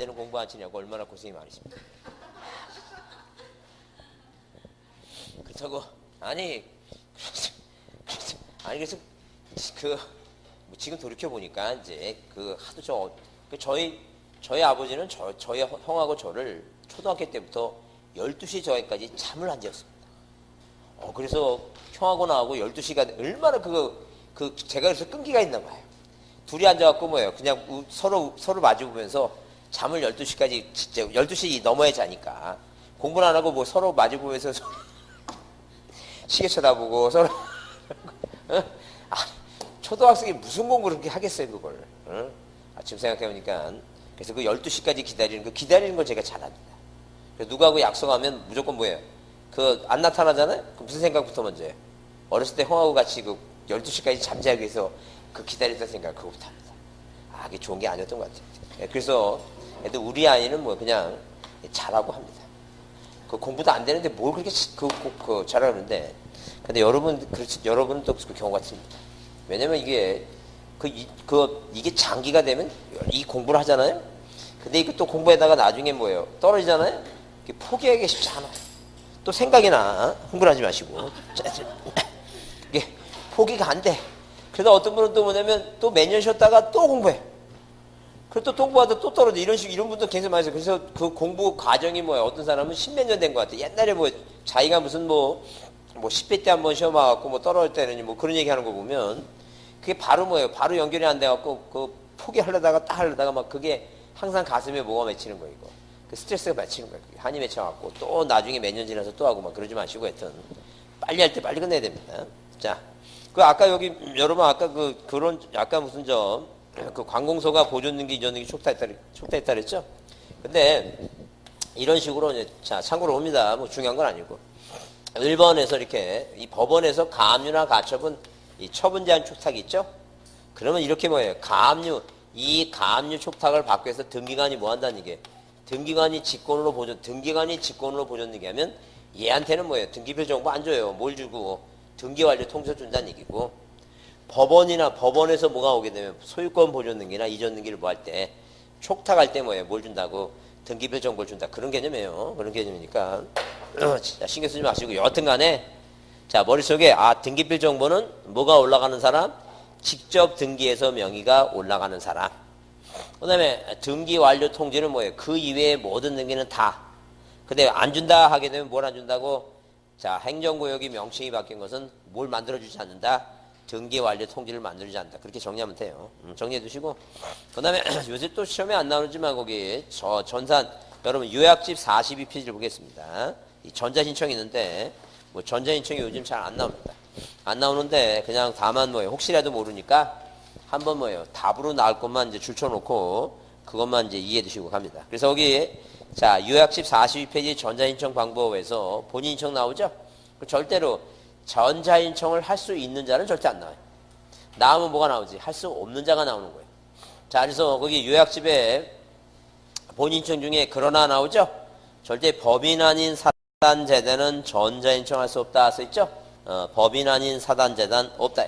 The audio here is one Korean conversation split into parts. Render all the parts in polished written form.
되는 공부 안 치냐고 얼마나 고생이 많으십니까. 그렇다고 아니 그래서 뭐 지금 돌이켜 보니까 이제 하도 저희 아버지는 저희 형하고 저를 초등학교 때부터 12시 저기까지 잠을 안 재웠습니다. 그래서 형하고 나하고 12시간 얼마나 제가 그래서 끈기가 있나 봐요. 둘이 앉아갖고 뭐예요. 그냥 서로 마주 보면서 잠을 12시까지 진짜 12시 넘어야 자니까 공부를 안 하고 뭐 서로 마주 보면서 시계 쳐다보고 서로 초등학생이 무슨 공부를 그렇게 하겠어요 그걸. 아침 생각해보니까 그래서 12시까지 기다리는 걸 제가 잘합니다. 그래서 누구하고 약속하면 무조건 뭐예요. 안 나타나잖아요? 무슨 생각부터 먼저 해요? 어렸을 때 형하고 같이 12시까지 잠자기 위해서 기다렸던 생각 그거부터 합니다. 그게 좋은 게 아니었던 것 같아요. 그래서 우리 아이는 뭐 그냥 잘하고 합니다. 공부도 안 되는데 뭘 그렇게 잘하는데. 근데 여러분은 또 그 경우 같습니다. 왜냐면 이게 이게 장기가 되면 이 공부를 하잖아요. 근데 이거 또 공부에다가 나중에 뭐예요? 떨어지잖아요. 포기하기 쉽지 않아요. 또 생각이 나. 흥분하지 마시고. 이게 포기가 안 돼. 그래서 어떤 분은 또 뭐냐면 또 몇 년 쉬었다가 또 공부해. 그리고 또 공부하다 또 떨어져. 이런 분도 굉장히 많이 있어요. 그래서 그 공부 과정이 뭐예요? 어떤 사람은 10몇 년 된 것 같아요. 옛날에 자기가 무슨 10대 때 한번 시험 와갖고 떨어질 때는 그런 얘기 하는 거 보면 그게 바로 뭐예요? 바로 연결이 안 돼갖고 포기하려다가 딱 하려다가 그게 항상 가슴에 뭐가 맺히는 거예요, 이거. 스트레스가 맺히는 거예요. 한이 맺혀갖고 또 나중에 몇 년 지나서 또 하고 그러지 마시고 하여튼 빨리 할 때 빨리 끝내야 됩니다. 자, 아까 여기 여러분 아까 아까 무슨 관공서가 보존등기 이전등기 촉탁했다 그랬죠? 근데 이런 식으로 자 참고로 봅니다. 중요한 건 아니고 1번에서 이렇게 이 법원에서 가압류나 가처분 이 처분 제한 촉탁이 있죠? 그러면 이렇게 뭐예요? 이 가압류 촉탁을 받기 위해서 등기관이 뭐 한다는 얘기예요? 등기관이 직권으로 보존등기 하면 얘한테는 뭐예요? 등기표 정보 안 줘요. 뭘 주고? 등기 완료 통지서 준다는 얘기고, 법원에서 뭐가 오게 되면 소유권 보존등기나 이전등기를 뭐 할 때 촉탁할 때 뭐예요? 뭘 준다고? 등기표 정보를 준다. 그런 개념이에요. 그런 개념이니까 신경 쓰지 마시고 여하튼 간에 자 머릿속에 등기표 정보는 뭐가 올라가는 사람? 직접 등기해서 명의가 올라가는 사람. 그 다음에 등기 완료 통지는 뭐예요? 그 이외의 모든 등기는 다. 근데 안 준다 하게 되면 뭘 안 준다고? 자, 행정구역이 명칭이 바뀐 것은 뭘 만들어주지 않는다? 등기 완료 통지를 만들어주지 않는다. 그렇게 정리하면 돼요. 정리해 두시고. 그 다음에 요새 또 시험에 안 나오지만 거기 전산, 여러분 요약집 42페이지를 보겠습니다. 이 전자신청이 있는데, 전자신청이 요즘 잘 안 나옵니다. 안 나오는데 그냥 다만 혹시라도 모르니까 한번 답으로 나올 것만 이제 줄쳐놓고 그것만 이제 이해해 두시고 갑니다. 그래서 여기 자 요약집 42페이지 전자신청 방법에서 본인 신청 나오죠? 절대로 전자신청을 할 수 있는 자는 절대 안 나와요. 나오면 뭐가 나오지? 할 수 없는 자가 나오는 거예요. 자 그래서 거기 요약집에 본인 신청 중에 그러나 나오죠? 절대 법인 아닌 사단재단은 전자신청할 수 없다 써있죠? 법인 아닌 사단재단 없다.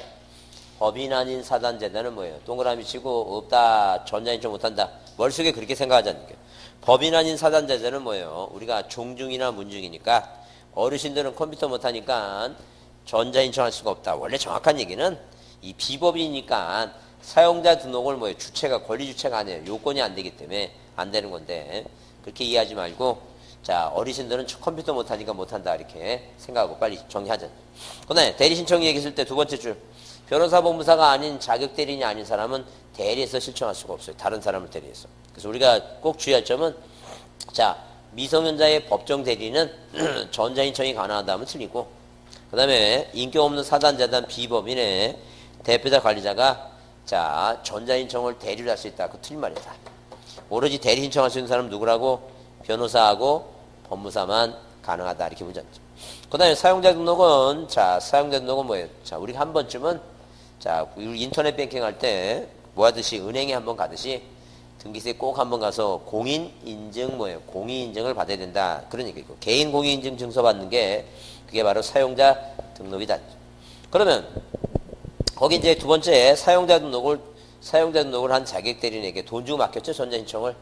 법인 아닌 사단재단은 뭐예요? 동그라미 치고 없다. 전자신청 못한다. 머릿속에 그렇게 생각하지 않는 거예요. 법인 아닌 사단재단은 뭐예요? 우리가 종중이나 문중이니까 어르신들은 컴퓨터 못하니까 전자신청할 수가 없다. 원래 정확한 얘기는 이 비법이니까 사용자 등록을 주체가 권리 주체가 아니에요. 요건이 안 되기 때문에 안 되는 건데 그렇게 이해하지 말고 자 어르신들은 컴퓨터 못하니까 못한다 이렇게 생각하고 빨리 정리하자. 그 다음에 대리신청 얘기했을 때 두 번째 줄 변호사 법무사가 아닌 자격 대리인이 아닌 사람은 대리해서 신청할 수가 없어요. 다른 사람을 대리해서. 그래서 우리가 꼭 주의할 점은 자 미성년자의 법정 대리는 전자신청이 가능하다 하면 틀리고 그 다음에 인격 없는 사단재단 비법인의 대표자 관리자가 자 전자신청을 대리를 할 수 있다. 그 틀린 말이다. 오로지 대리 신청할 수 있는 사람은 누구라고? 변호사하고 법무사만 가능하다. 이렇게 보자. 그 다음에 사용자 등록은 자 사용자 등록은 뭐예요? 자 우리가 한 번쯤은 자 인터넷 뱅킹 할 때 뭐 하듯이 은행에 한번 가듯이 등기소에 꼭 한번 가서 공인인증 공인인증을 받아야 된다. 그런 얘기고 개인 공인인증 증서 받는 게 그게 바로 사용자 등록이다. 그러면 거기 이제 두 번째 사용자 등록을 한 자격 대리인에게 돈 주고 맡겼죠. 전자신청을.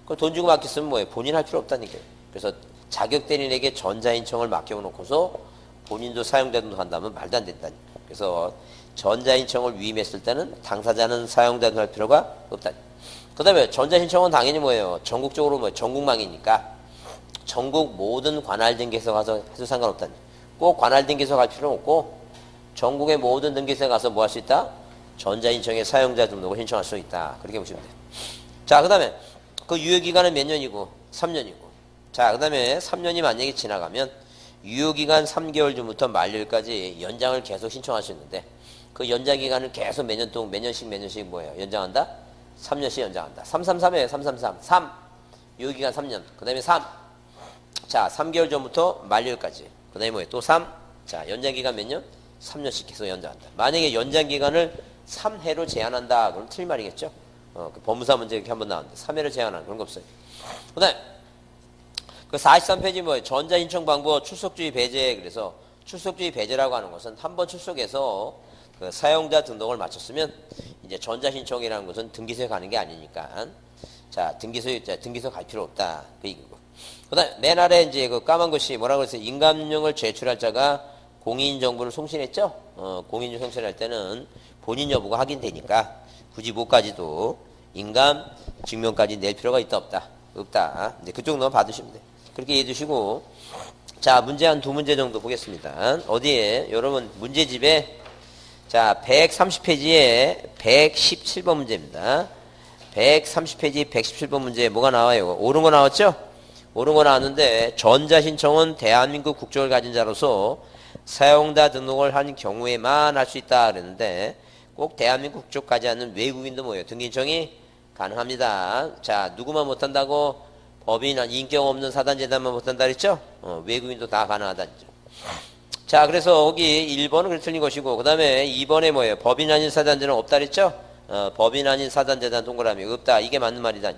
그 돈 주고 맡겼으면 뭐예요? 본인 할 필요 없다니까요. 그래서 자격대리인에게 전자인청을 맡겨놓고서 본인도 사용자 등록한다면 말도 안 된다니까. 그래서 전자인청을 위임했을 때는 당사자는 사용자 등록할 필요가 없다. 그 다음에 전자신청은 당연히 뭐예요? 전국적으로 뭐 전국망이니까 전국 모든 관할 등기소 가서 해도 상관없다. 꼭 관할 등기소 갈 필요는 없고 전국의 모든 등기소에 가서 뭐 할 수 있다? 전자인청의 사용자 등록을 신청할 수 있다. 그렇게 보시면 돼요. 자, 그 다음에 그 유효기간은 몇 년이고? 3년이고. 자, 그 다음에 3년이 만약에 지나가면 유효기간 3개월 전부터 만료일까지 연장을 계속 신청할 수 있는데 그 연장기간을 계속 몇 년씩 뭐예요? 연장한다? 3년씩 연장한다. 333이에요. 333. 3. 유효기간 3년. 그 다음에 3. 자, 3개월 전부터 만료일까지. 그 다음에 뭐예요? 또 3. 자, 연장기간 몇 년? 3년씩 계속 연장한다. 만약에 연장기간을 3회로 제한한다. 그럼 틀린 말이겠죠? 그 법무사 문제 이렇게 한번 나왔는데 3회를 제한하는 그런 거 없어요. 그 다음에 그 43페이지 뭐예요? 전자신청 방법 출석주의 배제. 그래서 출석주의 배제라고 하는 것은 한번 출석해서 그 사용자 등록을 마쳤으면 이제 전자신청이라는 것은 등기소에 가는 게 아니니까 자, 등기소 갈 필요 없다. 그 얘기고. 그 다음에 맨 아래 이제 그 까만 것이 뭐라고 했어요? 인감령을 제출할 자가 공인정보를 송신했죠? 공인정보 송신할 때는 본인 여부가 확인되니까 굳이 뭐까지도 인감 증명까지 낼 필요가 있다 없다? 없다. 이제 그쪽 넘어 받으시면 돼요. 그렇게 이해해 두시고 자, 문제 한 2문제 정도 보겠습니다. 어디에? 여러분 문제집에 자, 130페이지에 117번 문제입니다. 130페이지 117번 문제에 뭐가 나와요? 옳은 거 나왔죠? 옳은 거 나왔는데 전자신청은 대한민국 국적을 가진 자로서 사용자 등록을 한 경우에만 할 수 있다 그랬는데 꼭 대한민국 국적 가지 않는 외국인도 뭐예요? 등기신청이 가능합니다. 자, 누구만 못한다고? 법인, 인격 없는 사단재단만 못한다 그랬죠? 외국인도 다 가능하다. 자, 그래서 거기 1번은 그렇게 틀린 것이고, 그 다음에 2번에 뭐예요? 법인 아닌 사단재단 없다 그랬죠? 법인 아닌 사단재단 동그라미 없다. 이게 맞는 말이다.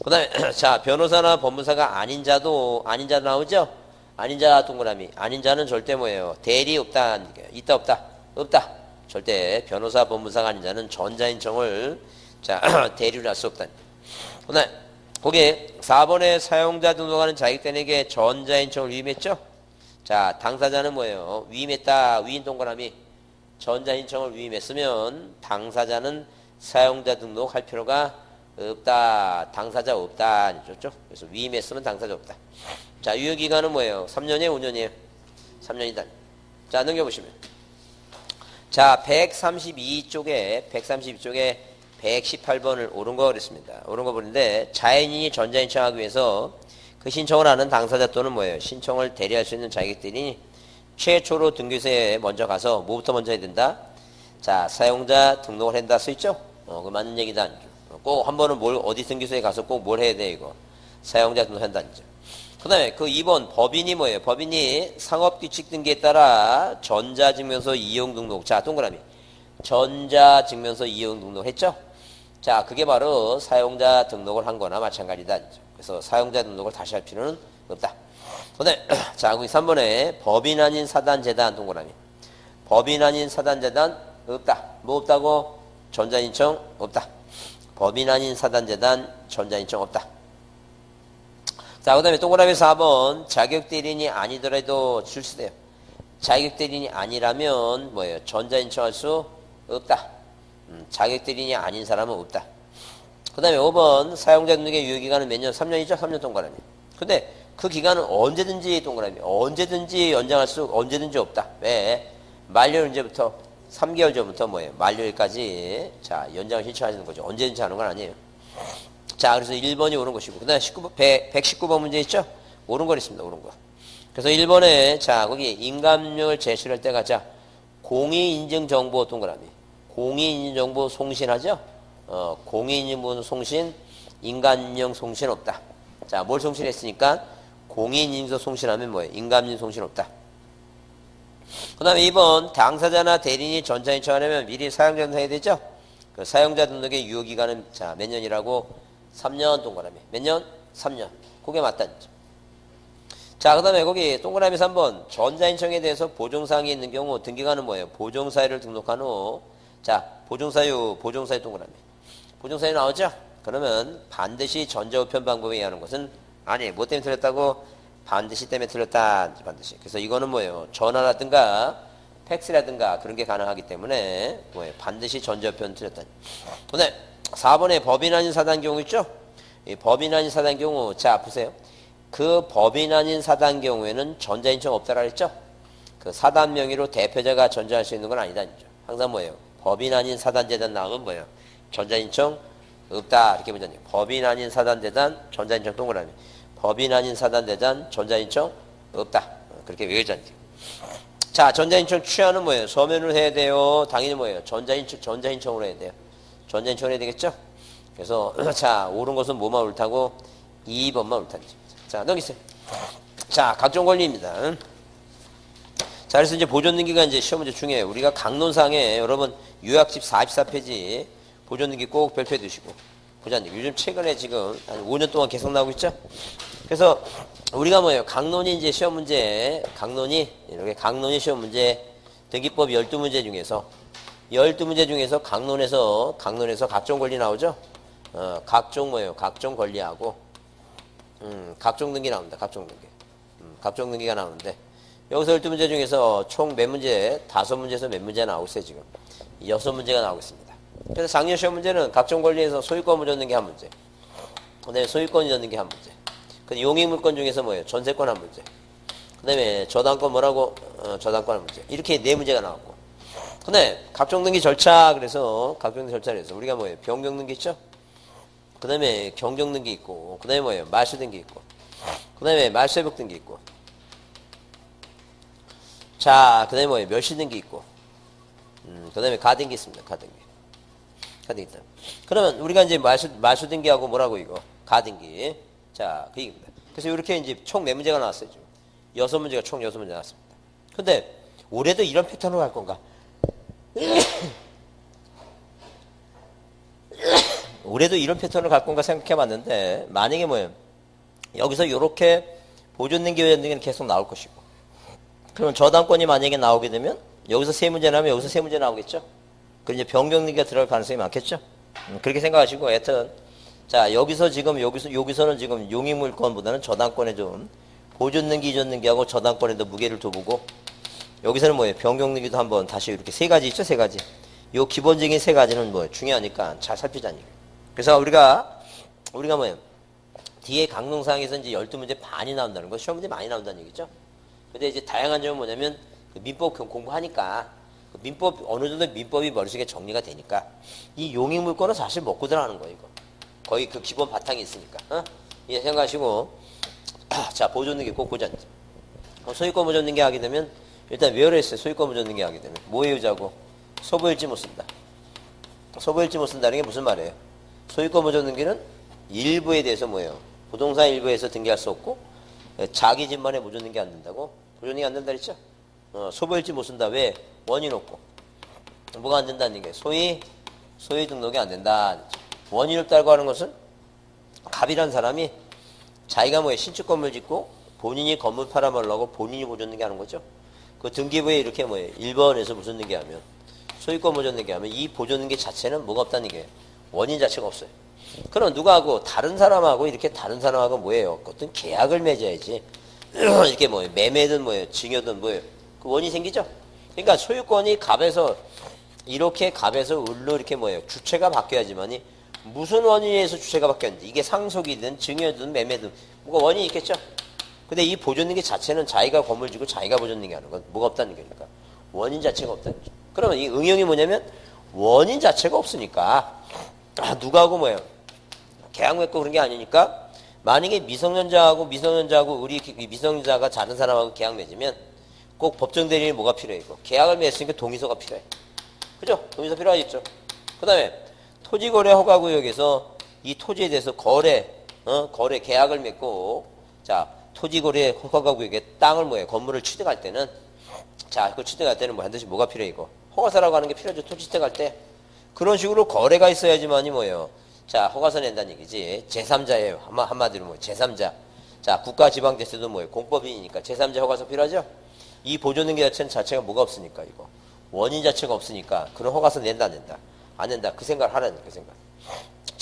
그 다음에, 자, 변호사나 법무사가 아닌 자도 나오죠? 아닌 자 동그라미. 아닌 자는 절대 뭐예요? 대리 없다. 있다, 없다? 없다. 절대 변호사, 법무사가 아닌 자는 전자인청을, 자, 대리를 할 수 없다. 그 다음에, 거기에 4번에 사용자 등록하는 자격대리인에게 전자인청을 위임했죠? 자, 당사자는 뭐예요? 위임했다. 위임 동그라미. 전자신청을 위임했으면 당사자는 사용자 등록할 필요가 없다. 당사자 없다. 좋죠? 그래서 위임했으면 당사자 없다. 자, 유효기간은 뭐예요? 3년이에요? 5년이에요? 3년이다. 자, 넘겨보시면. 자, 132쪽에 118번을 옳은 거 그랬습니다. 옳은 거 보는데 자연인이 전자신청하기 위해서 그 신청을 하는 당사자 또는 뭐예요? 신청을 대리할 수 있는 자격들이 최초로 등기소에 먼저 가서 뭐부터 먼저 해야 된다? 자, 사용자 등록을 한다 써있죠? 그 맞는 얘기다. 꼭 한 번은 어디 등기소에 가서 꼭 뭘 해야 돼, 이거? 사용자 등록한다. 그 다음에 그 2번 법인이 뭐예요? 법인이 상업규칙 등기에 따라 전자증명서 이용 등록. 자, 동그라미. 전자증명서 이용 등록 했죠? 자, 그게 바로 사용자 등록을 한 거나 마찬가지다. 그래서 사용자 등록을 다시 할 필요는 없다. 그 다음에, 자, 거기 3번에 법인 아닌 사단재단 동그라미. 법인 아닌 사단재단 없다. 뭐 없다고? 전자인청 없다. 법인 아닌 사단재단 전자인청 없다. 자, 그 다음에 동그라미 4번 자격대리인이 아니더라도 출시돼요. 자격대리인이 아니라면 뭐예요? 전자인청할 수 없다. 자격대리인이 아닌 사람은 없다. 그 다음에 5번 사용자 등록의 유효기간은 몇 년? 3년이죠? 3년 동그라미. 근데 그 기간은 언제든지 동그라미. 언제든지 연장할 수 언제든지 없다. 왜? 만료일 언제부터? 3개월 전부터 뭐예요? 만료일까지 자, 연장을 신청하시는 거죠. 언제든지 하는 건 아니에요. 자, 그래서 1번이 옳은 것이고 그 다음에 119번 문제 있죠? 옳은 거 있습니다. 옳은 거. 그래서 1번에 자, 거기 인감령을 제출할 때가 자, 공인인증정보 동그라미. 공인인증정보 송신하죠? 공인인증정보 송신, 인감령 송신 없다. 자, 뭘 송신했으니까 공인인증서 송신하면 뭐예요? 인감령 송신 없다. 그 다음에 2번 당사자나 대리인이 전자인청하려면 미리 사용자 등록해야 되죠? 그 사용자 등록의 유효기간은 자, 몇 년이라고? 3년 동그라미. 몇 년? 3년. 그게 맞다. 자, 그 다음에 거기 동그라미 3번 전자인청에 대해서 보정사항이 있는 경우 등기관은 뭐예요? 보정사유를 등록한 후 자, 보정사유 동그라미. 보정사유 나오죠? 그러면 반드시 전자우편 방법에 의하는 것은 아니 뭐 때문에 틀렸다고? 반드시 때문에 틀렸다. 반드시. 그래서 이거는 뭐예요? 전화라든가 팩스라든가 그런 게 가능하기 때문에 뭐예요? 반드시 전자우편 틀렸다. 근데 4번에 법인 아닌 사단 경우 있죠? 이 법인 아닌 사단 경우 자 보세요. 그 법인 아닌 사단 경우에는 전자인청 없다라 했죠? 그 사단 명의로 대표자가 전자할 수 있는 건 아니다. 항상 뭐예요? 법인 아닌 사단재단 나오면 뭐예요? 전자인청 없다. 이렇게 보잖아요. 법인 아닌 사단재단, 전자인청 동그라미. 법인 아닌 사단재단, 전자인청 없다. 그렇게 외우잖아요. 자, 전자인청 취하는 뭐예요? 서면으로 해야 돼요. 당연히 뭐예요? 전자인청으로 해야 돼요. 전자인청으로 해야 되겠죠? 그래서, 자, 옳은 것은 뭐만 옳다고? 2번만 옳다는 거죠. 자, 넘기세요. 자, 각종 권리입니다. 자, 그래서 이제 보존등기가 이제 시험 문제 중요해요. 우리가 강론상에 여러분 요약집 44페이지 보존등기 꼭 별표해 두시고. 보자님, 요즘 최근에 지금 한 5년 동안 계속 나오고 있죠? 그래서 우리가 뭐예요? 강론이 이제 시험 문제, 이렇게 강론이 시험 문제, 등기법 12문제 중에서, 12문제 중에서 강론에서 각종 권리 나오죠? 각종 뭐예요? 각종 권리하고, 각종 등기 나옵니다. 각종 등기. 각종 등기가 나오는데, 여기서 12문제 중에서 총 몇 문제, 5문제에서 몇 문제 나오고 있어요, 지금. 6문제가 나오고 있습니다. 그래서 작년 시험 문제는 각종 권리에서 소유권 묻었는 게 한 문제. 그 다음에 소유권 묻었는 게 한 문제. 그 용익물권 중에서 뭐예요? 전세권 한 문제. 그 다음에 저당권 뭐라고? 저당권 한 문제. 이렇게 4문제가 나왔고. 그 다음에 각종 등기 절차, 그래서 각종 등기 절차에서 우리가 뭐예요? 변경 등기 있죠? 그 다음에 경정 등기 있고, 그 다음에 뭐예요? 말소 등기 있고, 그 다음에 말소회복 등기 있고, 자, 그 다음에 뭐예요? 멸시 등기 있고, 그 다음에 가등기 있습니다. 가등기 있다. 그러면 우리가 이제 말소 등기하고 뭐라고 이거? 가등기. 자, 그 얘기입니다. 그래서 이렇게 이제 총 4문제가 나왔어요. 지금. 6문제가 총 6문제 나왔습니다. 근데 올해도 이런 패턴으로 갈 건가? 올해도 이런 패턴으로 갈 건가 생각해 봤는데, 만약에 뭐예요? 여기서 이렇게 보존등기 등기는 계속 나올 것이고, 그러면 저당권이 만약에 나오게 되면 여기서 3문제 나오면 여기서 3문제 나오겠죠? 그 이제 변경등기가 들어갈 가능성이 많겠죠? 그렇게 생각하시고, 하여튼, 자, 여기서는 지금 용익물권보다는 저당권에 좀, 보존등기, 이전등기하고 저당권에도 무게를 둬보고, 여기서는 뭐예요? 변경등기도 한번 다시 이렇게 3가지 있죠? 3가지. 요 기본적인 3가지는 뭐예요? 중요하니까 잘 살피자는 얘기예요. 그래서 우리가 뭐예요? 뒤에 강론상에서 이제 12문제 반이 나온다는 거, 시험 문제 많이 나온다는 얘기죠? 근데 이제 다양한 점은 뭐냐면, 그 민법 공부하니까, 어느 정도 민법이 머릿속에 정리가 되니까, 이 용익물권은 사실 먹고 들어가는 거예요, 이거. 거의 그 기본 바탕이 있으니까. 예, 생각하시고, 자, 보존등기 꼭 보자. 소유권 보존등기 하게 되면, 일단 외워야 했어요. 소유권 보존등기 하게 되면. 뭐 외우자고? 소부일지 못 쓴다. 소부일지 못 쓴다는 게 무슨 말이에요? 소유권 보존등기는 일부에 대해서 뭐예요? 부동산 일부에서 등기할 수 없고, 자기 집만에 보존등기 안 된다고? 보존등기 안 된다 그랬죠? 소부일지 못 쓴다. 왜? 원인 없고. 뭐가 안 된다는 얘기예요? 소유 등록이 안 된다. 원인 없다고 하는 것은 갑이라는 사람이 자기가 뭐예요? 신축 건물 짓고 본인이 건물 팔아먹으려고 본인이 보존등기 하는 거죠. 그 등기부에 이렇게 뭐예요? 1번에서 무슨 등기하면 소유권 보존등기하면 이 보존등기 자체는 뭐가 없다는 얘기예요? 원인 자체가 없어요. 그럼 누가 하고 다른 사람하고 이렇게 다른 사람하고 뭐예요? 어떤 계약을 맺어야지. 이렇게 뭐예요? 매매든 뭐예요? 증여든 뭐예요? 그 원인이 생기죠? 그러니까 소유권이 갑에서 이렇게 갑에서 을로 이렇게 뭐예요? 주체가 바뀌어야지만이 무슨 원인에서 주체가 바뀌었는지 이게 상속이든 증여든 매매든 뭐가 원인이 있겠죠? 근데 이 보존등기 자체는 자기가 건물 지고 자기가 보존등기 하는 건 뭐가 없다는 거니까 원인 자체가 없다는 거죠. 그러면 이 응용이 뭐냐면 원인 자체가 없으니까 누가하고 뭐예요? 계약 맺고 그런 게 아니니까 만약에 미성년자하고 우리 미성년자가 다른 사람하고 계약 맺으면 꼭 법정 대리인이 뭐가 필요해? 이거 계약을 맺으니까 동의서가 필요해. 그죠? 동의서 필요하겠죠. 그 다음에 토지거래 허가구역에서 이 토지에 대해서 거래 계약을 맺고, 자, 토지거래 허가구역에 땅을 뭐예요? 건물을 취득할 때는, 자, 그 취득할 때는 뭐 반드시 뭐가 필요해? 이거 허가서라고 하는 게 필요하죠. 토지 취득할 때. 그런 식으로 거래가 있어야지만이 뭐예요? 자, 허가서 낸다는 얘기지. 제3자예요. 한마디로 뭐 제3자. 자, 국가지방자치도 뭐예요? 공법이니까 제3자 허가서 필요하죠? 이 보존등기 자체가 뭐가 없으니까 이거. 원인 자체가 없으니까 그런 허가서 낸다 안 낸다. 안 낸다. 그 생각을 하라는 그 생각.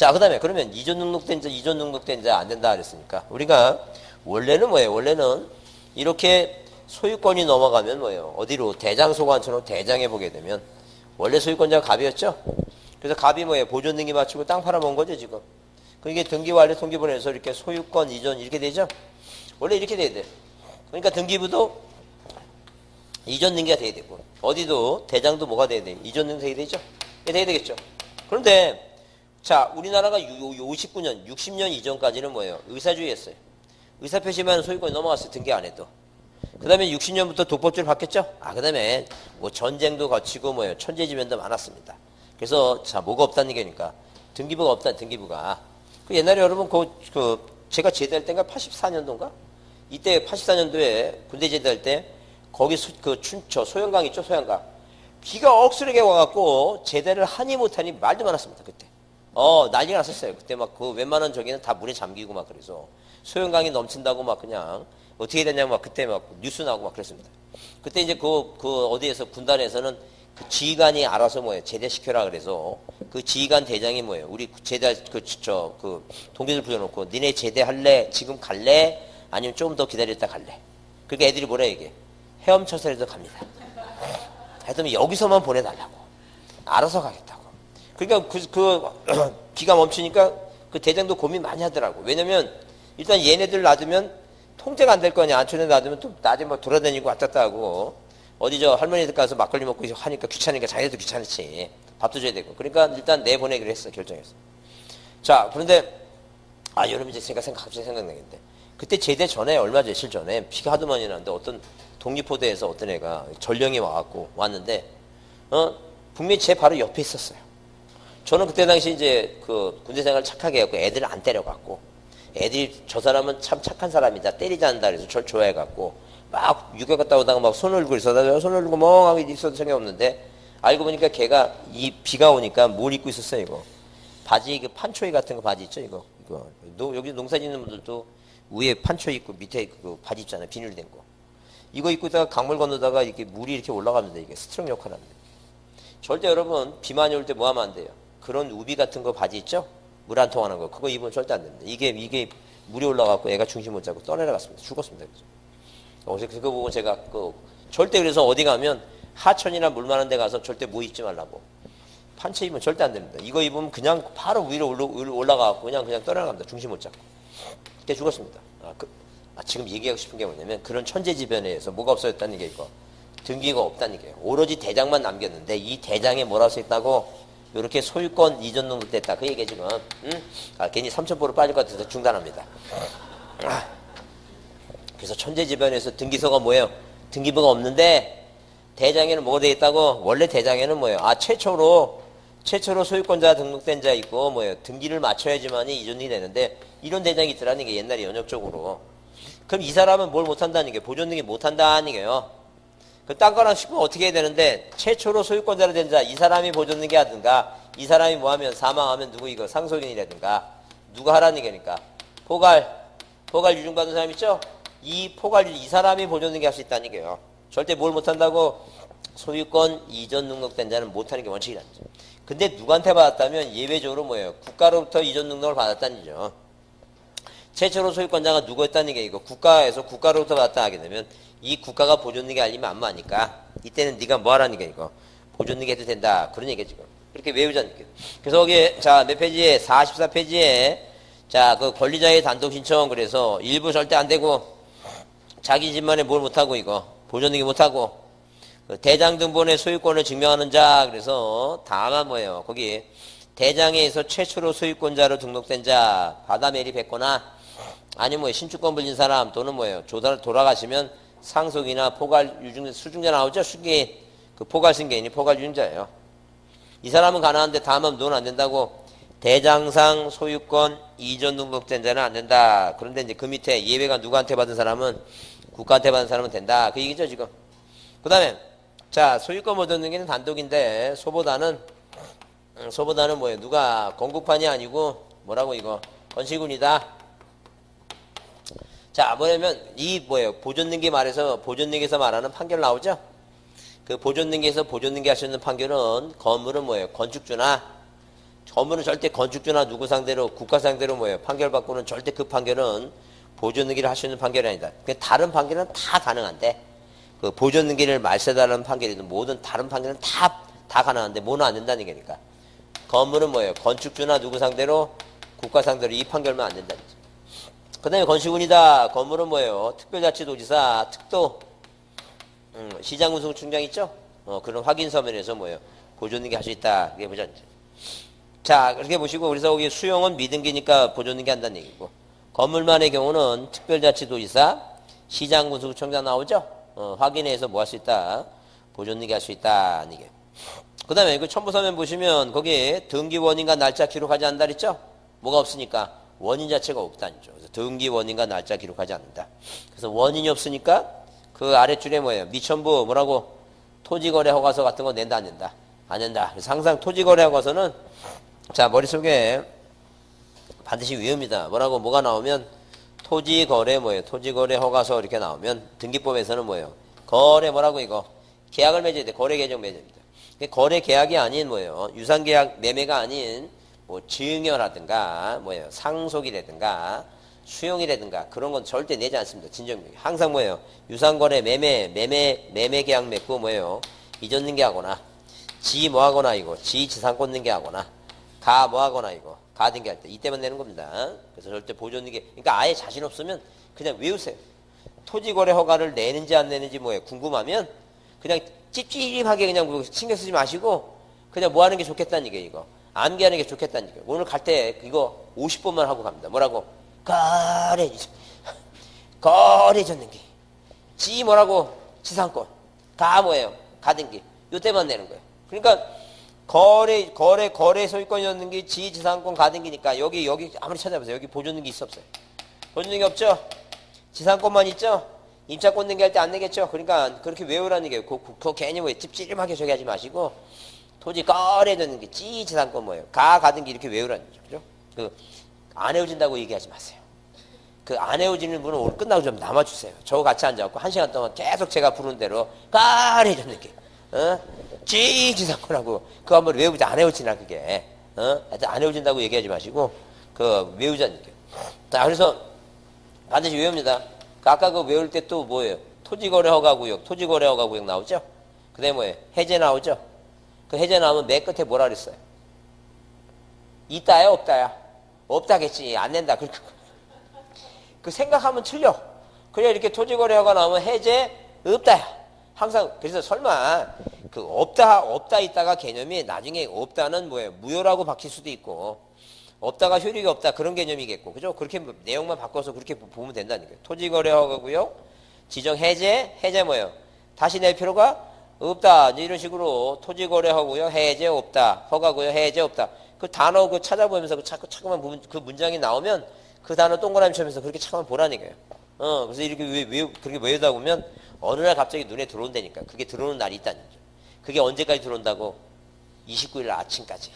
자, 그 다음에 그러면 이전 등록된 자 안 된다 그랬으니까 우리가 원래는 뭐예요? 원래는 이렇게 소유권이 넘어가면 뭐예요? 어디로? 대장 소관청으로 대장해 보게 되면 원래 소유권자가 갑이었죠? 그래서 갑이 뭐예요? 보존 등기 마치고 땅 팔아먹은 거죠, 지금. 그게 등기 완료 통지본에서 이렇게 소유권 이전 이렇게 되죠? 원래 이렇게 돼야 돼. 그러니까 등기부도 이전 등기가 돼야 되고 어디도 대장도 뭐가 돼야 돼? 이전 등기 돼야 되죠? 돼야 되겠죠? 그런데 자, 우리나라가 59년, 60년 이전까지는 뭐예요? 의사주의였어요. 의사표시만 소유권이 넘어갔어요. 등기 안 해도. 그 다음에 60년부터 독법제를 바뀌었죠? 그 다음에 뭐 전쟁도 거치고 뭐예요? 천재지변도 많았습니다. 그래서 자, 뭐가 없다는 얘기니까 등기부가 없다, 등기부가. 그 옛날에 여러분 제가 제대할 때인가 84년도인가? 이때 84년도에 군대 제대할 때 거기 춘천 소양강 있죠? 소양강. 비가 억수르게 와갖고 제대를 하니 못하니 말도 많았습니다. 그때. 난리가 났었어요. 그때 막 웬만한 저기는 다 물에 잠기고 막 그래서 소양강이 넘친다고 막 그냥 어떻게 됐냐면 막 그때 막 뉴스 나오고 막 그랬습니다. 그때 이제 어디에서 군단에서는 그 지휘관이 알아서 뭐예요? 제대시켜라 그래서 그 지휘관 대장이 뭐예요? 우리 제대 동기들 불러놓고 니네 제대할래? 지금 갈래? 아니면 좀 더 기다렸다 갈래? 그러니까 애들이 뭐라 얘기해? 헤엄쳐서라도 갑니다. 하여튼 여기서만 보내달라고. 알아서 가겠다고. 그러니까 비가 멈추니까 그 대장도 고민 많이 하더라고. 왜냐면 일단 얘네들 놔두면 통제가 안 될 거냐. 안촌에 놔두면 또 낮에 뭐 돌아다니고 왔다 갔다 하고 어디 저 할머니들 가서 막걸리 먹고 하니까 귀찮으니까 자기도 귀찮지. 밥도 줘야 되고. 그러니까 일단 내보내기로 했어. 결정했어. 자, 그런데 여러분 이제 갑자기 생각나겠는데 그때 제대 전에 얼마 며칠 전에 비가 하도 많이 났는데 어떤 독립포대에서 어떤 애가 전령이 왔는데 분명히 제 바로 옆에 있었어요. 저는 그때 당시 이제 군대 생활 착하게 해갖고 애들을 안 때려갖고 애들이 저 사람은 참 착한 사람이다 때리지 않는다 그래서 저를 좋아해갖고 막 유교 갔다 오다가 막 손을 들고 있어서 손을 들고 멍하게 있어도 생각 없는데 알고 보니까 걔가 이 비가 오니까 뭘 입고 있었어요 이거 바지 판초이 같은 거 바지 있죠 이거 여기 농사 짓는 분들도 위에 판초이 입고 밑에 바지 있잖아요 비닐된 거 이거 입고 있다가 강물 건너다가 이렇게 물이 이렇게 올라가면 돼 이게 스트롱 역할 합니다. 절대 여러분 비 많이 올 때 뭐 하면 안 돼요? 그런 우비 같은 거 바지 있죠? 물 한 통 하는 거 그거 입으면 절대 안 됩니다. 이게 물이 올라가고 애가 중심 못 잡고 떠내려갔습니다. 죽었습니다. 그래서 그거 보고 제가 절대 그래서 어디 가면 하천이나 물 많은 데 가서 절대 뭐 입지 말라고. 판채 입으면 절대 안 됩니다. 이거 입으면 그냥 바로 위로 올라가고 그냥 떠내려갑니다. 중심 못 잡고. 그때 죽었습니다. 지금 얘기하고 싶은 게 뭐냐면 그런 천재지변에 의해서 뭐가 없어졌다는 게 이거. 등기가 없다는 얘기예요. 오로지 대장만 남겼는데 이 대장에 뭐라 써 있다고 이렇게 소유권 이전 등록됐다. 그 얘기 지금 괜히 3,000%로 빠질 것 같아서 중단합니다. 그래서 천재지변에서 등기소가 뭐예요? 등기부가 없는데 대장에는 뭐가 되어 있다고? 원래 대장에는 뭐예요? 최초로 소유권자 등록된 자 있고 뭐예요? 등기를 맞춰야지만이 이전이 되는데 이런 대장이 있더라는 게 옛날에 연역적으로. 그럼 이 사람은 뭘 못한다는 게 보존등기 못한다는 게요. 그 딴 거랑 싶으면 어떻게 해야 되는데 최초로 소유권자로 된 자 이 사람이 보존등기 하든가 이 사람이 뭐하면 사망하면 누구 이거 상속인이라든가 누가 하라는 얘기니까 포괄 유증받은 사람 있죠? 이 사람이 보존등기 할 수 있다는 얘기예요. 절대 뭘 못한다고? 소유권 이전 등록된 자는 못하는 게 원칙이라는 거죠. 근데 누구한테 받았다면 예외적으로 뭐예요? 국가로부터 이전 등록을 받았다는 얘기죠. 최초로 소유권자가 누구였다는 게 이거 국가로부터 받았다 하게 되면 이 국가가 보존등기 알리면 안 마니까 이때는 네가 뭐 하라는 게 이거 보존등기 해도 된다 그런 얘기죠 지금. 이렇게 외우자는 얘기예요. 그래서 거기에 몇 페이지에 44페이지에 그 권리자의 단독 신청 그래서 일부 절대 안 되고 자기 집만에 뭘 못하고 이거 보존등기 못하고 대장 등본의 소유권을 증명하는 자 그래서 다만 뭐예요 거기 대장에서 최초로 소유권자로 등록된 자 바다 매립했거나 아니면 뭐 신주권 불린 사람 또는 뭐예요 돌아가시면 상속이나 포괄 유증 수증자 나오죠 수기 포괄 승계인이 포괄 유증자예요. 이 사람은 가능한데 다만 너는 안 된다고 대장상 소유권 이전 등록된 자는 안 된다. 그런데 이제 그 밑에 예외가 누구한테 받은 사람은 국가한테 받은 사람은 된다. 그 얘기죠 지금. 그 다음에 소유권 못 얻는 게 단독인데 소보다는 뭐예요? 누가 건국판이 아니고 뭐라고 이거 건실군이다. 뭐냐면 보존등기 말해서 보존등기에서 말하는 판결 나오죠? 그 보존등기에서 보존등기 할 수 있는 판결은 건물은 뭐예요? 건축주나 건물은 절대 건축주나 누구 상대로 국가 상대로 뭐예요? 판결받고는 절대 그 판결은 보존등기를 할 수 있는 판결이 아니다. 다른 판결은 다 가능한데 그 보존등기를 말세달라는 판결이든 모든 다른 판결은 다 가능한데 뭐는 안 된다는 얘기니까. 건물은 뭐예요? 건축주나 누구 상대로 국가 상대로 이 판결만 안 된다는 거죠. 그 다음에 건축운이다. 건물은 뭐예요? 특별자치도지사, 특도, 시장군수총장 있죠? 그런 확인서면에서 뭐예요? 보존등기 할 수 있다. 그게 보자. 자, 그렇게 보시고, 그래서 거기 수용은 미등기니까 보존등기 한다는 얘기고, 건물만의 경우는 특별자치도지사, 시장군수총장 나오죠? 확인해서 뭐 할 수 있다? 보존등기 할 수 있다. 이게. 그 다음에 그 첨부서면 보시면, 거기에 등기 원인과 날짜 기록하지 않는다 그랬죠? 뭐가 없으니까 원인 자체가 없다니죠. 그래서 등기 원인과 날짜 기록하지 않는다. 그래서 원인이 없으니까 그 아랫줄에 뭐예요? 미천부 뭐라고? 토지거래 허가서 같은 거 낸다 안 낸다? 안 낸다. 그래서 항상 토지거래 허가서는 자 머릿속에 반드시 외웁니다. 뭐가 나오면 토지거래 뭐예요? 토지거래 허가서 이렇게 나오면 등기법에서는 뭐예요? 거래 뭐라고 이거? 계약을 맺어야 돼. 거래 계정 맺어야 됩니다. 거래 계약이 아닌 뭐예요? 유상계약 매매가 아닌 뭐 증여라든가 뭐예요? 상속이라든가 수용이라든가 그런 건 절대 내지 않습니다. 진정명의. 항상 뭐예요? 유상거래 매매 계약 맺고 뭐예요? 이전 등기하거나 지 뭐하거나 이거 지 지상권 등기하거나 가 뭐하거나 이거 가 등기할 때 이때만 내는 겁니다. 그래서 절대 보존 등기 그러니까 아예 자신 없으면 그냥 외우세요. 토지거래 허가를 내는지 안 내는지 뭐예요? 궁금하면 그냥 찝찝하게 그냥 신경 쓰지 마시고 그냥 뭐 하는 게 좋겠다는 얘기예요. 이거 암기하는 게 좋겠다는 얘기예요. 오늘 갈 때 이거 50번만 하고 갑니다. 뭐라고? 거래 줬는기 지 뭐라고? 지상권 가 뭐예요? 가등기 요때만 내는 거예요. 그러니까 거래 소유권이었는게 지 지상권 가등기니까 여기 아무리 찾아보세요. 여기 보존등기 있어 없어요? 보존등기 없죠? 지상권만 있죠? 임차권 등기할 때 안 내겠죠? 그러니까 그렇게 외우라는 얘기예요. 그거 괜히 뭐 찝찝하게 저기 하지 마시고 토지 거래 줬는게 지 지상권 뭐예요? 가등기 이렇게 외우라는 거죠. 그죠? 안 외워진다고 얘기하지 마세요. 안 외워지는 분은 오늘 끝나고 좀 남아주세요. 저거 같이 앉아갖고 1시간 동안 계속 제가 부르는 대로 거래 줬는게 지 지상권하고 그거 한번 외우지 안 외워지나 그게 하여튼 안 외워진다고 얘기하지 마시고 외우자는 얘기예요. 자 그래서 반드시 외웁니다. 아까 외울 때 또 뭐예요? 토지거래 허가구역 나오죠? 그 다음에 뭐예요? 해제 나오죠? 그 해제 나오면 맨 끝에 뭐라 그랬어요? 있다야 없다야? 없다겠지. 안 낸다. 그 생각하면 틀려. 그래 이렇게 토지거래 허가 나오면 해제 없다야. 항상 그래서 설마 없다 있다가 개념이 나중에 없다는 뭐예요? 무효라고 바뀔 수도 있고 없다가 효력이 없다 그런 개념이겠고 그죠? 그렇게 내용만 바꿔서 그렇게 보면 된다는 거예요. 토지거래 허가고요. 지정 해제 뭐예요? 다시 낼 필요가 없다. 이런 식으로 토지거래 허가고요. 해제 없다. 허가고요. 해제 없다. 그 단어 찾아보면서 자꾸만 보면 그 문장이 나오면 그 단어 동그라미 쳐면서 그렇게 자꾸만 보라는 거예요. 그래서 이렇게 그렇게 외우다 보면 어느 날 갑자기 눈에 들어온다니까. 그게 들어오는 날이 있다는 거죠. 그게 언제까지 들어온다고? 29일 아침까지.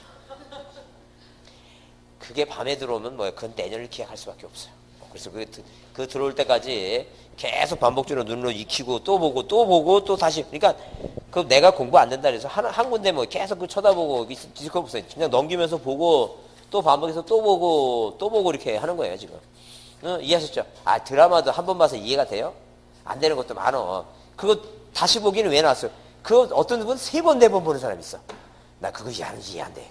그게 밤에 들어오면 뭐예요? 그건 내년을 기약할 수밖에 없어요. 그래서 그 들어올 때까지 계속 반복적으로 눈으로 익히고 또 보고 또 다시 그러니까 내가 공부 안 된다 그래서 한 군데 뭐 계속 쳐다보고 디스커 보세요. 그냥 넘기면서 보고 또 반복해서 또 보고 이렇게 하는 거예요 지금. 이해하셨죠? 드라마도 한 번 봐서 이해가 돼요? 안 되는 것도 많어. 그거 다시 보기는 왜 나왔어요? 그거 어떤 분 3번 4번 보는 사람 있어. 나 그거 이해 안 돼.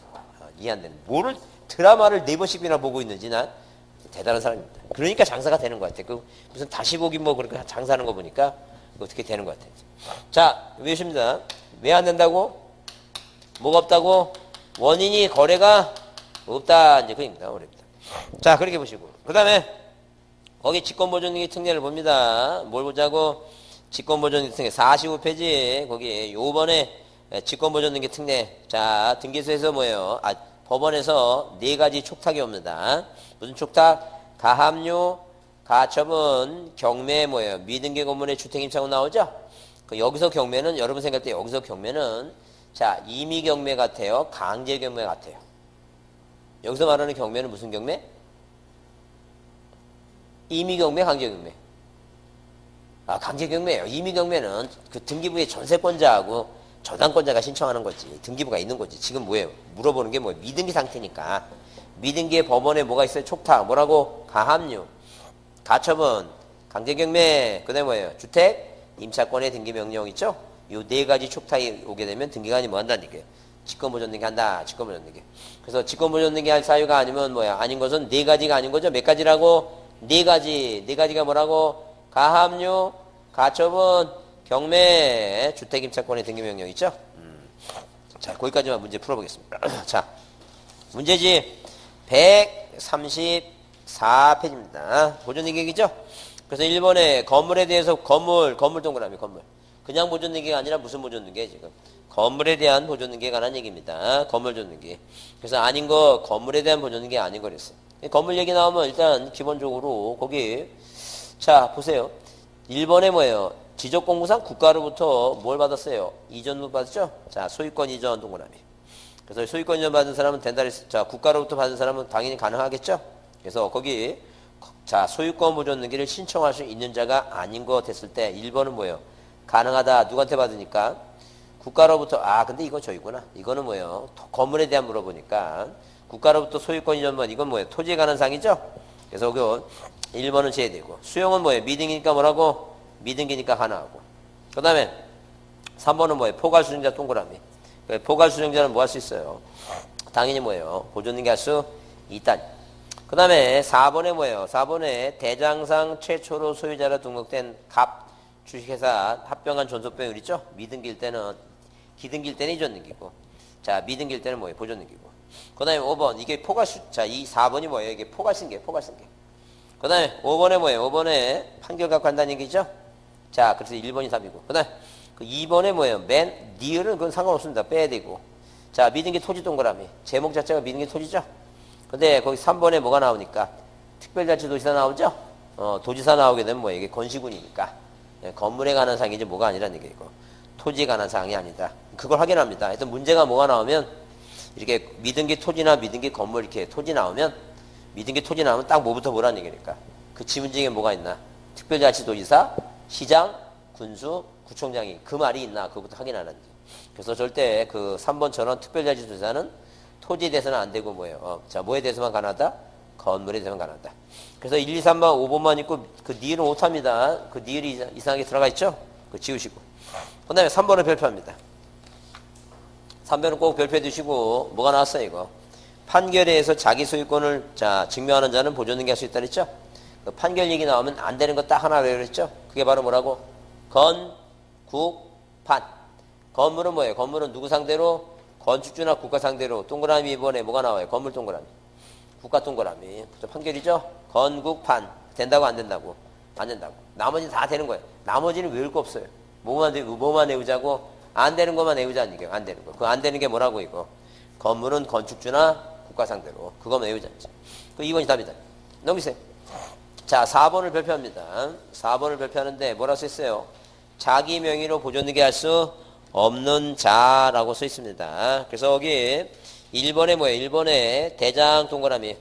이해 안 되는. 뭐를 드라마를 4번씩이나 보고 있는지 난 대단한 사람입니다. 그러니까 장사가 되는 것 같아. 무슨 다시 보기 뭐 그렇게 장사하는 거 보니까 어떻게 되는 것 같아. 자, 외우십니다. 왜 안 된다고? 뭐가 없다고? 원인이 거래가 없다. 이제 그입니다. 어렵다. 자, 그렇게 보시고. 그 다음에 거기 직권보존등기 특례를 봅니다. 뭘 보자고? 직권보존등기 특례 45페이지 거기 요번에 직권보존등기 특례. 자, 등기소에서 뭐예요? 법원에서 4가지 촉탁이 옵니다. 무슨 촉탁? 가압류, 가처분, 경매 뭐예요? 미등기 건물의 주택임차고 나오죠? 여기서 경매는 여러분 생각할 때 여기서 경매는 자 임의경매 같아요? 강제경매 같아요? 여기서 말하는 경매는 무슨 경매? 임의경매, 강제경매. 강제경매예요. 임의경매는 그 등기부의 전세권자하고 저당권자가 신청하는 거지. 등기부가 있는 거지. 지금 뭐예요? 물어보는 게 뭐예요? 미등기 상태니까. 미등기에 법원에 뭐가 있어요? 촉탁. 뭐라고? 가압류. 가처분. 강제경매. 그 다음에 뭐예요? 주택. 임차권의 등기명령 있죠? 요 네 가지 촉탁이 오게 되면 등기관이 뭐 한다는 얘기예요? 직권보존등기 한다. 직권보존등기. 그래서 직권보존등기 할 사유가 아니면 뭐야? 아닌 것은 네 가지가 아닌 거죠? 몇 가지라고? 네 가지. 네 가지가 뭐라고? 가압류, 가처분, 경매, 주택임차권의 등기명령 있죠? 자, 거기까지만 문제 풀어보겠습니다. 자, 문제지 134페이지입니다. 보존등기이죠? 그래서 1번에 건물에 대해서 건물 동그라미, 건물. 그냥 보존등기가 아니라 무슨 보존등기예요, 지금? 건물에 대한 보존등기에 관한 얘기입니다. 건물 보존등기. 그래서 아닌 거, 건물에 대한 보존등기 아닌 거랬어요. 건물 얘기 나오면 일단 기본적으로 거기, 자, 보세요. 1번에 뭐예요? 지적공구상 국가로부터 뭘 받았어요? 이전부 받았죠? 자, 소유권 이전 동그라미. 그래서 소유권 이전 받은 사람은 된다 그랬어요. 자, 국가로부터 받은 사람은 당연히 가능하겠죠? 그래서 거기, 자, 소유권 보존 등기를 신청할 수 있는 자가 아닌 거 됐을 때 1번은 뭐예요? 가능하다. 누구한테 받으니까? 국가로부터, 근데 이거 저이구나. 이거는 뭐예요? 건물에 대한 물어보니까. 국가로부터 소유권 이전만, 이건 뭐예요? 토지에 관한 사항이죠? 그래서 그 1번은 제외되고. 수용은 뭐예요? 미등기니까 뭐라고? 미등기니까 하나하고. 그 다음에 3번은 뭐예요? 포괄수령자 동그라미. 포괄수령자는 뭐 할 수 있어요? 당연히 뭐예요? 보존등기 할 수 있다. 그 다음에 4번에 뭐예요? 4번에 대장상 최초로 소유자로 등록된 갑 주식회사 합병한 존속병율 있죠? 미등기일 때는, 기등기일 때는 이전등기고. 자, 미등기일 때는 뭐예요? 보존등기고. 그 다음에 5번, 이게 자, 이 4번이 뭐예요? 이게 포괄승계. 그 다음에 5번에 뭐예요? 5번에 판결 갖고 한다는 얘기죠? 자, 그래서 1번이 답이고. 그 다음에 2번에 뭐예요? 니을은 그건 상관없습니다. 빼야 되고. 자, 미등기 토지 동그라미. 제목 자체가 미등기 토지죠? 근데 거기 3번에 뭐가 나오니까? 특별자치도지사 나오죠? 도지사 나오게 되면 뭐예요? 이게 건시군이니까. 건물에 관한 사항이지 뭐가 아니라는 얘기고. 토지에 관한 사항이 아니다. 그걸 확인합니다. 하여튼 문제가 뭐가 나오면 이렇게 미등기 토지나 미등기 건물 이렇게 토지 나오면 미등기 토지 나오면 딱 뭐부터 보라는 얘기니까. 그 지문 중에 뭐가 있나? 특별자치도지사, 시장, 군수, 구청장이 그 말이 있나? 그거부터 확인하는 거죠. 그래서 절대 그 3번처럼 특별자치도지사는 토지에 대해서는 안 되고 뭐예요? 자, 뭐에 대해서만 가능하다? 건물에 대해서만 가능하다. 그래서 1, 2, 3번, 5번만 있고 그 니을은 못합니다. 그 니을이 이상하게 들어가 있죠? 그 지우시고. 그 다음에 3번을 별표합니다. 3번은 꼭 별표해 두시고 뭐가 나왔어요 이거? 판결에 의해서 자기 소유권을 증명하는 자는 보존등기 할 수 있다 그랬죠? 그 판결 얘기 나오면 안 되는 거 딱 하나 외우랬죠? 그게 바로 뭐라고? 건, 국, 판. 건물은 뭐예요? 건물은 누구 상대로? 건축주나 국가 상대로. 동그라미 이번에 뭐가 나와요? 건물 동그라미. 국가 동그라미. 판결이죠? 건, 국, 판. 된다고 안 된다고? 안 된다고. 나머지는 다 되는 거예요. 나머지는 외울 거 없어요. 뭐만 외우자고? 안 되는 것만 외우자는 얘기예요. 안 되는 거. 그 안 되는 게 뭐라고 이거? 건물은 건축주나 국가 상대로. 그거만 외우자지. 그 2번이 답이다. 넘기세요. 자, 4번을 별표합니다. 4번을 별표하는데 뭐라고 써있어요? 자기 명의로 보존등기 할 수 없는 자라고 써 있습니다. 그래서 여기 1번에 뭐예요? 1번에 대장 동그라미.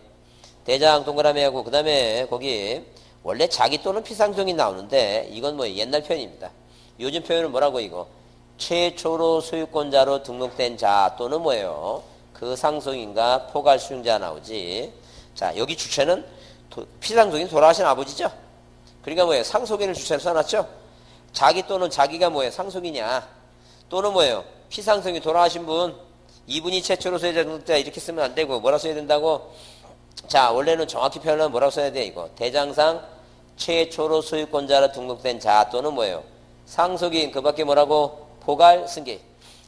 대장 동그라미하고 그 다음에 거기 원래 자기 또는 피상종이 나오는데 이건 뭐예요? 옛날 표현입니다. 요즘 표현은 뭐라고 이거? 최초로 소유권자로 등록된 자 또는 뭐예요? 그 상속인과 포괄 수용자 나오지. 자, 여기 주체는 피상속인 돌아가신 아버지죠? 그러니까 뭐예요? 상속인을 주체로 써놨죠? 자기 또는 자기가 뭐예요? 상속이냐? 또는 뭐예요? 피상속인 돌아가신 분, 이분이 최초로 소유자 등록자 이렇게 쓰면 안 되고 뭐라 써야 된다고? 자, 원래는 정확히 표현하면 뭐라고 써야 돼 이거? 대장상 최초로 소유권자로 등록된 자 또는 뭐예요? 상속인 그 밖에 뭐라고? 포괄 승계.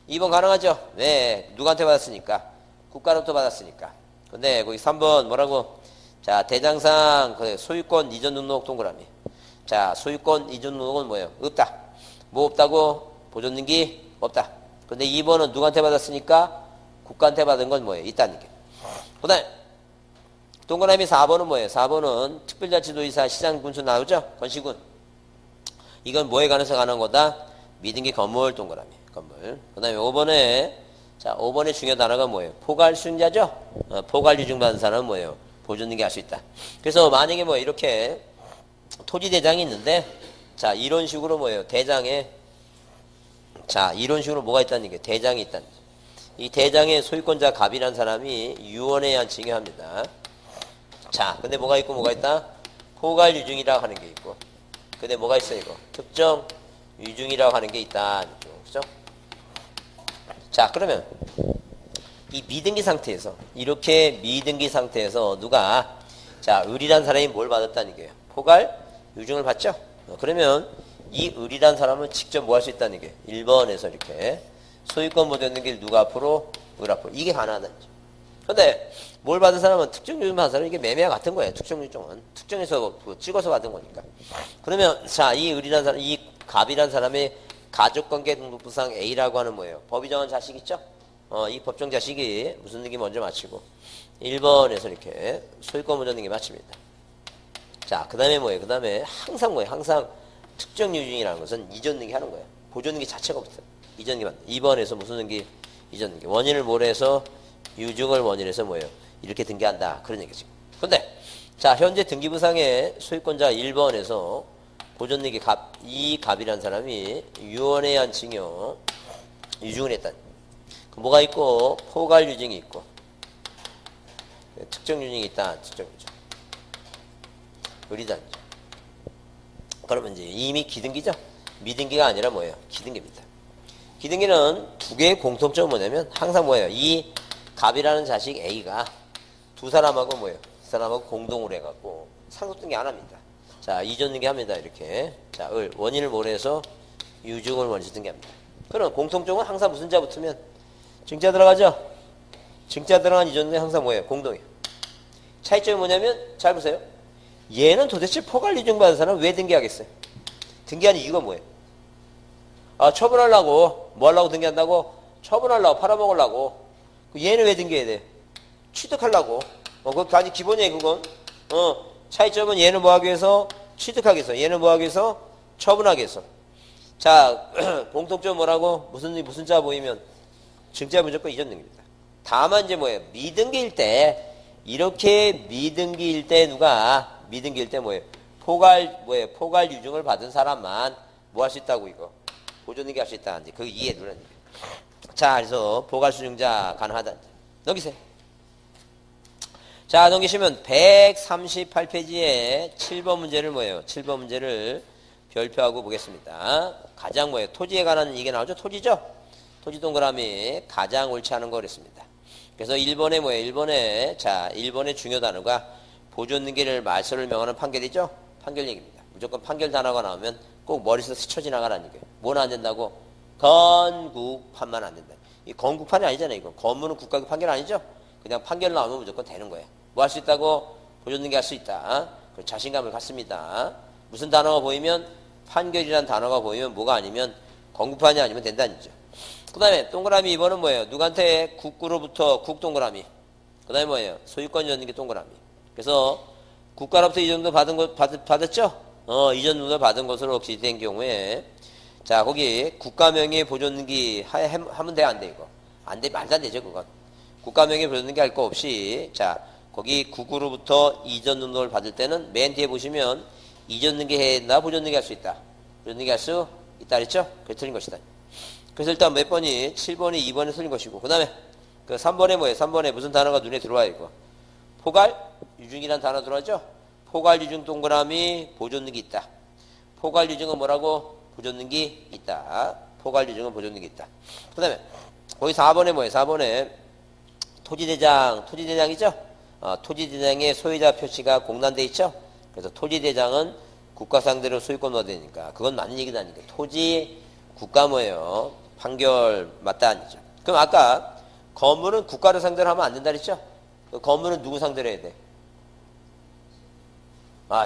2번 가능하죠? 왜? 누구한테 받았으니까? 국가로부터 받았으니까. 근데 거기 3번 뭐라고? 자, 대장상 그 소유권 이전 등록 동그라미. 자, 소유권 이전 등록은 뭐예요? 없다. 뭐 없다고? 보존등기 없다. 근데 2번은 누구한테 받았으니까? 국가한테 받은 건 뭐예요? 있다는 게. 그 다음에 동그라미 4번은 뭐예요? 4번은 특별자치도지사 시장 군수 나오죠? 건시군. 이건 뭐에 관해서 가는 거다? 미등기 건물 동그라미. 건물. 그 다음에 5번에 자, 5번의 중요 단어가 뭐예요? 포괄 수용자죠? 포괄 유증받은 사람은 뭐예요? 보존등기 할 수 있다. 그래서 만약에 뭐 이렇게 토지 대장이 있는데 자, 이런 식으로 뭐예요? 대장에 자, 이런 식으로 뭐가 있다는 게 대장이 있다는 거죠. 이 대장의 소유권자 갑이라는 사람이 유언에 의한 징여합니다. 자, 근데 뭐가 있고 뭐가 있다? 포괄 유증이라고 하는 게 있고, 근데 뭐가 있어 이거? 특정 유증이라고 하는 게 있다. 그죠? 자, 그러면 이 미등기 상태에서 이렇게 미등기 상태에서 누가 자 을이란 사람이 뭘 받았다는 거예요? 포괄 유증을 받죠? 그러면 이 을이란 사람은 직접 뭐 할 수 있다는 게 1번에서 이렇게 소유권 보존 게 누가 앞으로 을 앞으로 이게 가능하다는 거죠. 근데 뭘 받은 사람은 특정 유증 받은 사람은 이게 매매와 같은 거예요. 특정 유증은 특정해서 찍어서 받은 거니까. 그러면 자 이 을이란 사람 이 갑이란 사람의 가족관계 등록부상 A라고 하는 뭐예요? 법이 정한 자식 있죠? 이 법정 자식이 무슨 등기 먼저 마치고 1번에서 이렇게 소유권 보존 등기 마칩니다. 자, 그 다음에 뭐예요? 그 다음에 항상 뭐예요? 항상 특정 유증이라는 것은 이전 등기 하는 거예요. 보존 등기 자체가 없어요. 이전 등기 맞다. 2번에서 무슨 등기? 이전 등기. 원인을 모래해서 유증을 원인해서 뭐예요? 이렇게 등기한다. 그런 얘기죠. 근데 자, 현재 등기부상의 소유권자 1번에서 보존 등기 갑, 이 갑이라는 사람이 유언에 의한 징여 유증을 했다니. 뭐가 있고 포괄 유증이 있고 특정 유증이 있다. 특정 유증. 을이다. 그러면 이제 이미 기등기죠. 미등기가 아니라 뭐예요? 기등기입니다. 기등기는 두 개의 공통점은 뭐냐면 항상 뭐예요? 이 갑이라는 자식 A가 두 사람하고 뭐예요? 두 사람하고 공동으로 해갖고 상속등기 안 합니다. 자, 이전 등기합니다. 이렇게. 자, 을 원인을 모래해서 유증을 원시 등기합니다. 그럼 공통점은 항상 무슨 자 붙으면 증자 들어가죠? 증자 들어간 이전 등기 항상 뭐예요? 공동이에요. 차이점이 뭐냐면 잘 보세요. 얘는 도대체 포괄 유증 받은 사람은 왜 등기하겠어요? 등기하는 이유가 뭐예요? 아, 처분하려고. 뭐 하려고 등기한다고? 처분하려고. 팔아먹으려고. 얘는 왜 등기해야 돼? 취득하려고. 그거 아주 기본이에요, 그건. 차이점은 얘는 뭐 하기 위해서? 취득하기 위해서. 얘는 뭐 하기 위해서? 처분하기 위해서. 자, 공통점 뭐라고? 무슨 자 보이면? 증자 무조건 이전 등기입니다. 다만 이제 뭐예요? 미등기일 때, 이렇게 미등기일 때 누가, 미등기일 때 뭐예요? 포괄 유증을 받은 사람만 뭐 할 수 있다고 이거? 보존등기 할 수 있다. 이제 그 이해 누르는 거예요. 자, 그래서 포괄 수증자 가능하다. 넘기세요. 자, 넘기시면 138페이지에 7번 문제를 뭐예요? 7번 문제를 별표하고 보겠습니다. 가장 뭐예요? 토지에 관한 이게 나오죠? 토지죠? 토지 동그라미 가장 옳지 않은 거 그랬습니다. 그래서 1번에 뭐예요? 1번에 자, 1번의 중요 단어가 보존 등기를 말소를 명하는 판결이죠? 판결 얘기입니다. 무조건 판결 단어가 나오면 꼭 머릿속에 스쳐 지나가라는 얘기예요. 뭐는 안 된다고? 건국판만 안 된다. 이 건국판이 아니잖아요. 이거 건물은 국가기 판결 아니죠? 그냥 판결 나오면 무조건 되는 거예요. 뭐 할 수 있다고? 보존 등기 할 수 있다. 그 자신감을 갖습니다. 무슨 단어가 보이면 판결이라는 단어가 보이면 뭐가 아니면 건국판이 아니면 된다는 거죠. 그 다음에 동그라미 2번은 뭐예요? 누구한테? 국구로부터 국동그라미. 그 다음에 뭐예요? 소유권 이전 등기 동그라미. 그래서 국가로부터 이전 등기 받았죠? 이전 등기 받은 것으로 혹시 된 경우에 자, 거기 국가명의 보존 등기 하면 돼, 안 돼, 이거? 안 돼, 말도 안 되죠, 그건. 국가명의 보존 등기 할 거 없이 자, 거기 국으로부터 이전 등록을 받을 때는 맨 뒤에 보시면 이전 등기 해야 된다, 보존 등기 할 수 있다. 보존 등기 할 수 있다 그랬죠? 그게 틀린 것이다. 그래서 일단 몇 번이 7번이 2번이 틀린 것이고 그 다음에 그 3번에 뭐예요? 3번에 무슨 단어가 눈에 들어와요, 이거? 포괄 유증이라는 단어 들어왔죠? 포괄 유증 동그라미 보존 등기 있다. 포괄 유증은 뭐라고? 보존 등기 있다. 포괄 유증은 보존 등기 있다. 그 다음에 거기 4번에 뭐예요? 4번에 토지대장이죠? 토지대장의 소유자 표시가 공란돼 있죠? 그래서 토지대장은 국가 상대로 소유권 얻으니까 그건 맞는 얘기도 아니고 토지 국가 뭐예요? 판결 맞다 아니죠? 그럼 아까 건물은 국가를 상대로 하면 안 된다 그랬죠? 그 건물은 누구 상대로 해야 돼?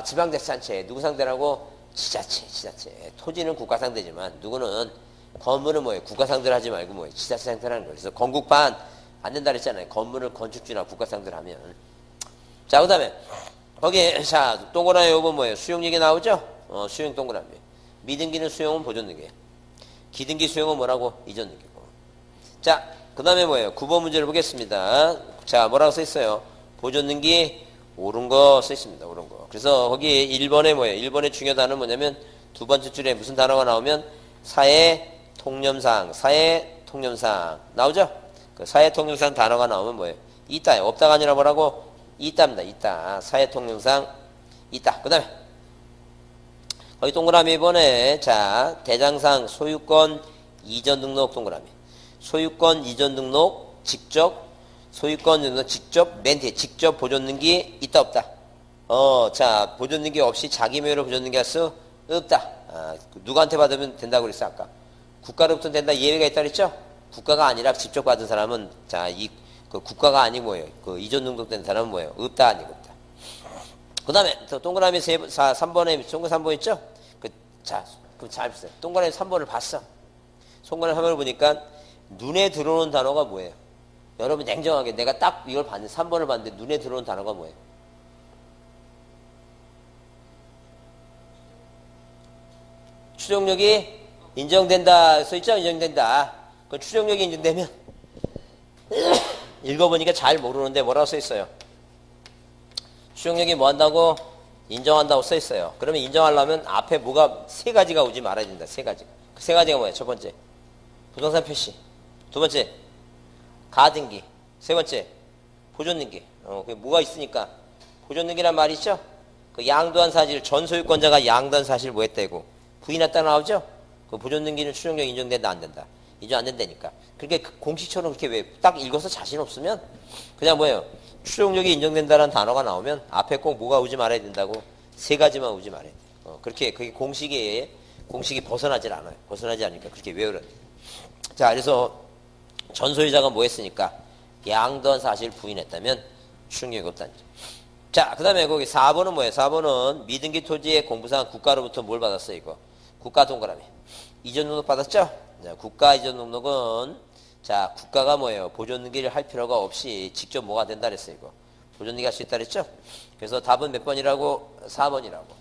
지방자치단체 누구 상대라고? 지자체. 토지는 국가 상대지만 누구는 건물은 뭐예요? 국가 상대로 하지 말고 뭐예요? 지자체 상대로 하는 거예요. 그래서 건국판 안 된다 그랬잖아요. 건물을 건축주나 국가 상대로 하면. 자, 그 다음에 거기 자 동그라미 요거 뭐예요? 수용 얘기 나오죠? 수용 동그라미. 미등기는 수용은 보존 등기예요. 기등기 수용은 뭐라고? 이전 등기고. 자, 그 다음에 뭐예요? 9번 문제를 보겠습니다. 자, 뭐라고 써 있어요? 보존 등기 옳은 거 써 있습니다. 옳은 거. 그래서 거기 1번에 뭐예요? 1번의 중요 단어는 뭐냐면 두 번째 줄에 무슨 단어가 나오면 사회 통념상, 사회 통념상 나오죠? 그 사회 통념상 단어가 나오면 뭐예요? 있다. 없다가 아니라 뭐라고? 있답니다. 있다. 사회 통념상 있다. 그 다음에 거기 동그라미 이번에 자 대장상 소유권 이전 등록 동그라미. 소유권 이전 등록 직접 소유권 등록 직접 맨 뒤에 직접 보존 등기 있다 없다. 자 보존 등기 없이 자기 명의로 보존 등기 할 수 없다. 누구한테 받으면 된다고 그랬어 아까? 국가로부터 된다 예외가 있다 그랬죠? 국가가 아니라 직접 받은 사람은 자 그 국가가 아니고 뭐예요? 그 이전 등록된 사람은 뭐예요? 없다 아니고 없다. 그 다음에 동그라미 3번에 동그라미 3번 있죠? 잘 보세요. 동그라미 3번을 봤어. 동그라미 3번을 보니까 눈에 들어오는 단어가 뭐예요? 여러분 냉정하게 내가 딱 이걸 봤는데 3번을 봤는데 눈에 들어오는 단어가 뭐예요? 추정력이 인정된다 써있죠? 인정된다. 그 추정력이 인정되면 읽어보니까 잘 모르는데 뭐라고 써있어요? 추정력이 뭐 한다고? 인정한다고 써있어요. 그러면 인정하려면 앞에 뭐가 세 가지가 오지 말아야 된다. 세 가지. 그 세 가지가 뭐예요? 첫 번째 부동산 표시, 두 번째 가등기, 세 번째 보존등기. 그게 뭐가 있으니까 보존등기란 말이 있죠? 그 양도한 사실 전 소유권자가 양도한 사실 뭐 했다고 부인했다 나오죠? 그 보존등기는 추정력 인정된다 안 된다. 인정 안 된다니까. 그렇게 공식처럼 그렇게 왜 딱 읽어서 자신 없으면 그냥 뭐예요? 추정력이 인정된다는 단어가 나오면 앞에 꼭 뭐가 오지 말아야 된다고 세 가지만 오지 말아야 돼. 그렇게 그게 공식이 벗어나질 않아요. 벗어나지 않으니까 그렇게 외우려. 자, 그래서 전 소유자가 뭐 했으니까 양도한 사실 부인했다면 추정력이 없다는 점. 자, 그 다음에 거기 4번은 뭐예요? 4번은 미등기 토지의 공부상 국가로부터 뭘 받았어요, 이거? 국가 동그라미. 이전 등록 받았죠? 자, 국가 이전 등록은 자, 국가가 뭐예요? 보존 등기를 할 필요가 없이 직접 뭐가 된다 그랬어요, 이거. 보존 등기 할 수 있다 그랬죠? 그래서 답은 몇 번이라고? 4번이라고.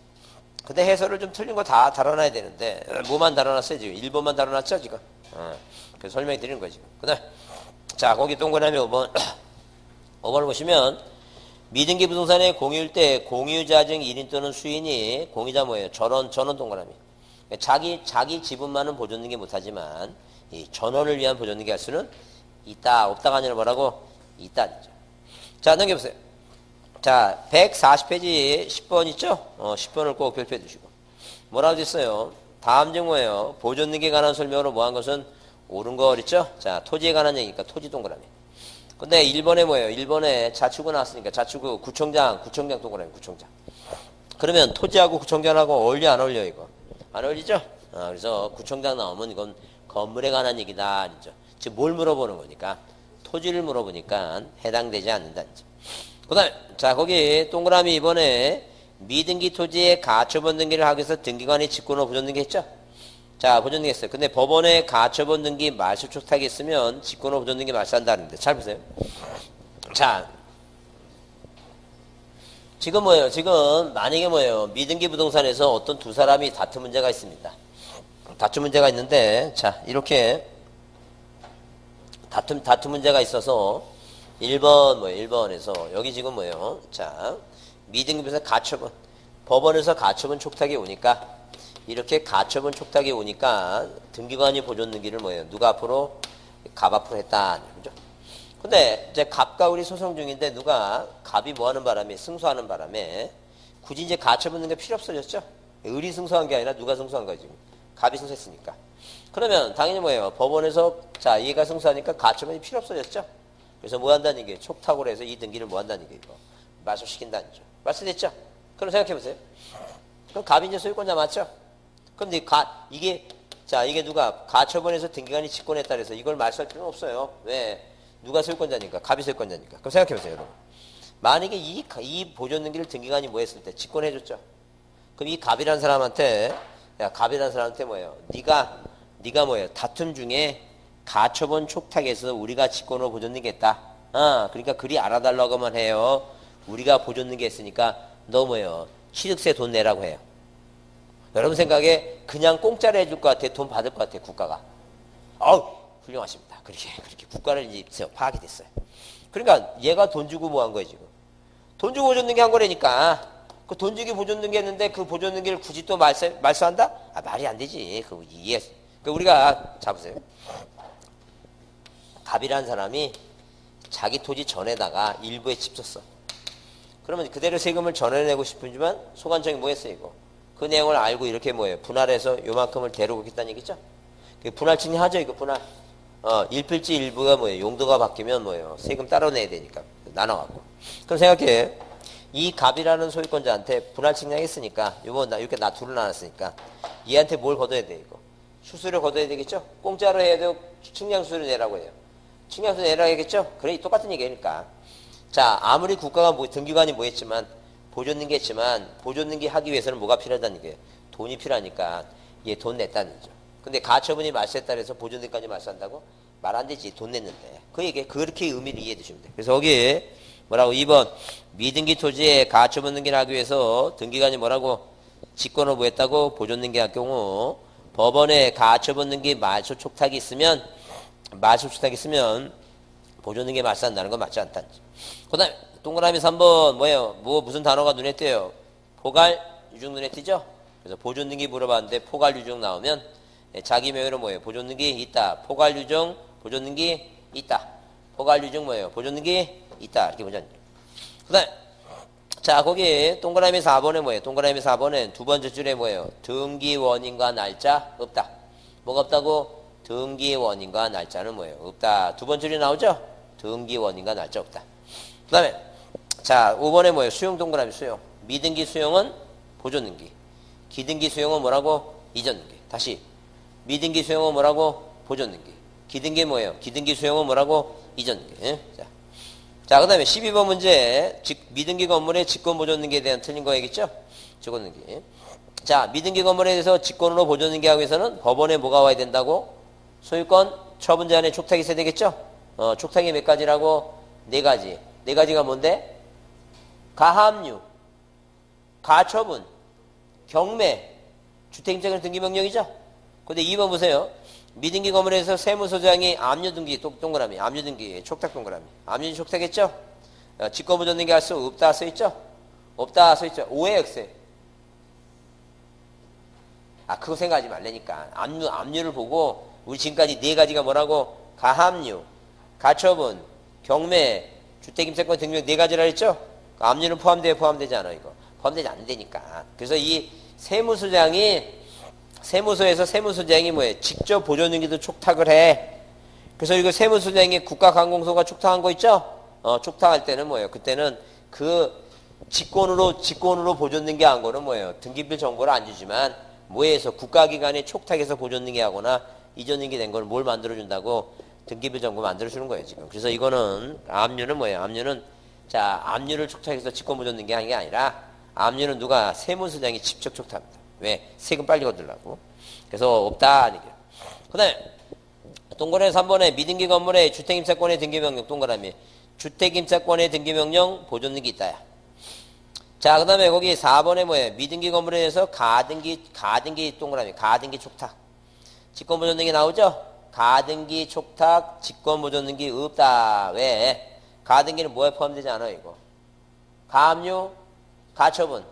근데 해설을 좀 틀린 거 다 다뤄놔야 되는데, 뭐만 다뤄놨어요, 지금? 1번만 다뤄놨죠, 지금? 그래서 설명해 드리는 거예요, 지금. 그 다음, 자, 거기 동그라미 5번. 5번을 보시면, 미등기 부동산의 공유일 때 공유자 중 1인 또는 수인이 공유자 뭐예요? 전원 동그라미. 자기 지분만은 보존 등기 못하지만, 이 전원을 위한 보존 등기 할 수는 있다. 없다가 아니라 뭐라고? 있다. 자, 넘겨보세요. 자, 140페이지 10번 있죠? 10번을 꼭 별표해 두시고. 뭐라고 됐어요? 다음 중 뭐예요? 보존 등기에 관한 설명으로 뭐 한 것은 옳은 거 그랬죠? 자, 토지에 관한 얘기니까 토지 동그라미. 근데 1번에 뭐예요? 1번에 자치구 나왔으니까 자치구 구청장 동그라미 구청장. 그러면 토지하고 구청장하고 어울려 안 어울려 이거? 안 어울리죠? 그래서 구청장 나오면 이건 건물에 관한 얘기다. 아니죠? 지금 뭘 물어보는 거니까? 토지를 물어보니까 해당되지 않는다는 점. 그 다음에, 자, 거기 동그라미 이번에 미등기 토지의 가처분 등기를 하기 위해서 등기관이 직권으로 보존 등기 했죠? 자, 보존 등기 했어요. 근데 법원에 가처분 등기 말소 촉탁이 있으면 직권으로 보존 등기 말소한다는데. 잘 보세요. 자, 지금 뭐예요? 지금 만약에 뭐예요? 미등기 부동산에서 어떤 두 사람이 다툼 문제가 있습니다. 다툼 문제가 있는데, 자, 이렇게 다툼 문제가 있어서 1번 뭐예요? 1번에서 여기 지금 뭐예요? 자, 미등기 부동산 가처분 법원에서 가처분 촉탁이 오니까 이렇게 가처분 촉탁이 오니까 등기관이 보존 등기를 뭐예요? 누가 앞으로? 갑 앞으로 했다. 그죠? 근데 이제 갑과 우리 소송 중인데 누가 갑이 뭐 하는 바람에 승소하는 바람에 굳이 이제 가처분 등기가 필요 없어졌죠? 을이 승소한 게 아니라 누가 승소한 거지 지금? 갑이 승소했으니까. 그러면 당연히 뭐예요? 법원에서 자 얘가 승소하니까 가처분이 필요 없어졌죠? 그래서 뭐 한다는 얘기예요? 촉탁으로 해서 이 등기를 뭐 한다는 얘기예요? 말소시킨다는 죠. 말소됐죠? 그럼 생각해보세요. 그럼 갑이 이제 소유권자 맞죠? 그럼 이게 누가 가처분해서 등기관이 직권했다 그래서 이걸 말소할 필요는 없어요. 왜? 누가 소유권자니까? 갑이 소유권자니까. 그럼 생각해보세요, 여러분. 만약에 이 보존 등기를 등기관이 뭐 했을 때? 직권해줬죠? 그럼 이 갑이라는 사람한테, 야, 갑이라는 사람한테 뭐예요? 네가 뭐예요? 다툼 중에 가처분 촉탁해서 우리가 직권으로 보존 등기했다. 그러니까 그리 알아달라고만 해요. 우리가 보존 등기 했으니까 너 뭐예요? 취득세 돈 내라고 해요. 여러분 생각에 그냥 공짜로 해줄 것 같아? 돈 받을 것 같아? 국가가? 훌륭하십니다. 그렇게 국가를 이제 파악이 됐어요. 그러니까 얘가 돈 주고 뭐 한 거예요, 지금? 돈 주고 보존 등기 한 거라니까. 그 돈 주기 보존 등기 했는데 그 보존 등기를 굳이 또 말소한다? 말이 안 되지. 우리가 자 보세요. 갑이라는 사람이 자기 토지 전에다가 일부에 집 줬어. 그러면 그대로 세금을 전해내고 싶지만 소관청이 뭐 했어요 이거? 그 내용을 알고 이렇게 뭐예요? 분할해서 요만큼을 데려오겠다는 얘기죠? 분할 칭의하죠 이거 분할. 일필지 일부가 뭐예요? 용도가 바뀌면 뭐예요? 세금 따로 내야 되니까 나눠갖고. 그럼 생각해. 이 갑이라는 소유권자한테 분할 칭의했으니까 요번 이렇게 나 둘을 나눴으니까 얘한테 뭘 걷어야 돼 이거? 수수료 걷어야 되겠죠? 공짜로 해야 되고 측량수수료 내라고 해요. 측량수수료 내라고 하겠죠? 그래 똑같은 얘기니까. 자 아무리 국가가 등기관이 뭐 했지만 보존등기 했지만 보존등기 하기 위해서는 뭐가 필요하다는 얘기예요? 돈이 필요하니까 얘 돈 냈다는 얘기죠. 근데 가처분이 말소했다 해서 보존등기까지 말소한다고? 말 안 되지. 돈 냈는데. 그 얘기 그렇게 의미를 이해해 주시면 돼요. 그래서 거기 뭐라고 2번 미등기 토지에 가처분 등기를 하기 위해서 등기관이 뭐라고 직권을 뭐했다고 보존등기 할 경우 법원에 가처분 등기 말소 촉탁이 있으면 보존등기 말소한다는 건 맞지 않다는 거죠. 그 다음에 동그라미 3번 뭐예요? 무슨 단어가 눈에 띄어요? 포괄 유증 눈에 띄죠? 그래서 보존등기 물어봤는데 포괄 유증 나오면 자기 명의로 뭐예요? 보존등기 있다. 포괄 유증 보존등기 있다. 포괄 유증 뭐예요? 보존등기 있다. 이렇게 보자. 그 다음에 자 거기 동그라미 4번에 뭐예요? 동그라미 4번엔 두 번째 줄에 뭐예요? 등기 원인과 날짜 없다. 뭐가 없다고? 등기 원인과 날짜는 뭐예요? 없다. 두 번째 줄이 나오죠? 등기 원인과 날짜 없다. 그 다음에 자 5번에 뭐예요? 수용 동그라미 수용. 미등기 수용은 보존등기. 기등기 수용은 뭐라고? 이전등기. 다시 미등기 수용은 뭐라고? 보존등기. 기등기 뭐예요? 기등기 수용은 뭐라고? 이전등기. 예? 자, 그 다음에 12번 문제. 미등기 건물의 직권보존등기에 대한 틀린 거겠죠? 직권등기. 자, 미등기 건물에 대해서 직권으로 보존등기 하기 위해서는 법원에 뭐가 와야 된다고? 소유권 처분 제한에 촉탁이 있어야 되겠죠? 촉탁이 몇 가지라고? 4가지. 4가지가 뭔데? 가압류, 가처분, 경매, 주택임차권 등기명령이죠? 근데 2번 보세요. 미등기 건물에서 세무서장이 압류등기, 동그라미, 압류등기, 촉탁 동그라미. 압류 촉탁했죠? 직권보존등기 할 수 없다 써있죠? 없다 써있죠? 오해 역세. 그거 생각하지 말라니까. 압류를 보고 우리 지금까지 4가지가 뭐라고? 가압류, 가처분, 경매, 주택임차권 등기명 4가지라 했죠? 압류는 포함되지 않아 이거. 포함되지 않는다니까. 그래서 이 세무서에서 세무서장이 뭐예요? 직접 보존등기도 촉탁을 해. 그래서 이거 세무서장이 국가관공서가 촉탁한 거 있죠? 촉탁할 때는 뭐예요? 그때는 그 직권으로 보존등기 한 거는 뭐예요? 등기bil 정보를 안 주지만 뭐해서 국가기관에 촉탁해서 보존등기 하거나 이전등기 된 걸 뭘 만들어준다고? 등기bil 정보 만들어주는 거예요 지금. 그래서 이거는 압류는 뭐예요? 압류를 촉탁해서 직권보존등기 하는 게 아니라 압류는 누가? 세무서장이 직접 촉탁합니다. 왜? 세금 빨리 거두려고. 그래서 없다. 그 다음에 동그라미 3번에 미등기 건물의 주택임차권의 등기명령 동그라미. 주택임차권의 등기명령 보존등기 있다야. 자, 그 다음에 거기 4번에 뭐예요? 미등기 건물에 대해서 가등기 동그라미. 가등기 촉탁. 직권보존등기 나오죠? 가등기 촉탁, 직권보존등기 없다. 왜? 가등기는 뭐에 포함되지 않아요 이거? 가압류, 가처분,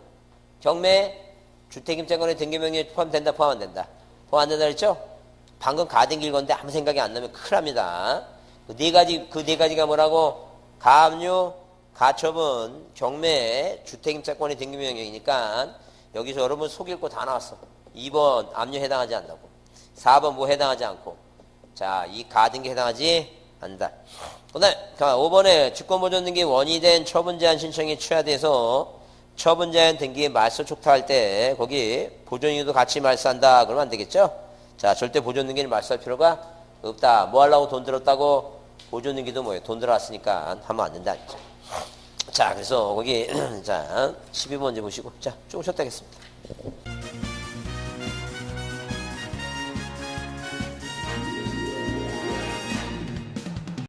경매, 주택임차권의 등기명령에 포함된다, 포함 안 된다? 포함 안 된다 그랬죠? 방금 가등기 읽었는데 아무 생각이 안 나면 큰일 납니다. 그 4가지가 뭐라고? 가압류, 가처분, 경매, 주택임차권의 등기명령이니까 여기서 여러분 속 읽고 다 나왔어. 2번 압류 해당하지 않는다고. 4번 뭐 해당하지 않고. 자, 이 가등기 해당하지 않는다. 그 다음에 5번에 직권보존등기 원이된 처분제한 신청이 취하돼서 처분제한 등기에 말소 촉탁할 때 거기 보존등기도 같이 말소한다 그러면 안 되겠죠? 자, 절대 보존등기를 말소할 필요가 없다. 뭐 하려고 돈 들었다고? 보존등기도 뭐예요? 돈 들어왔으니까 하면 안 된다. 자, 그래서 거기 자 12번 문제 보시고 자, 조금 쉬었다 하겠습니다.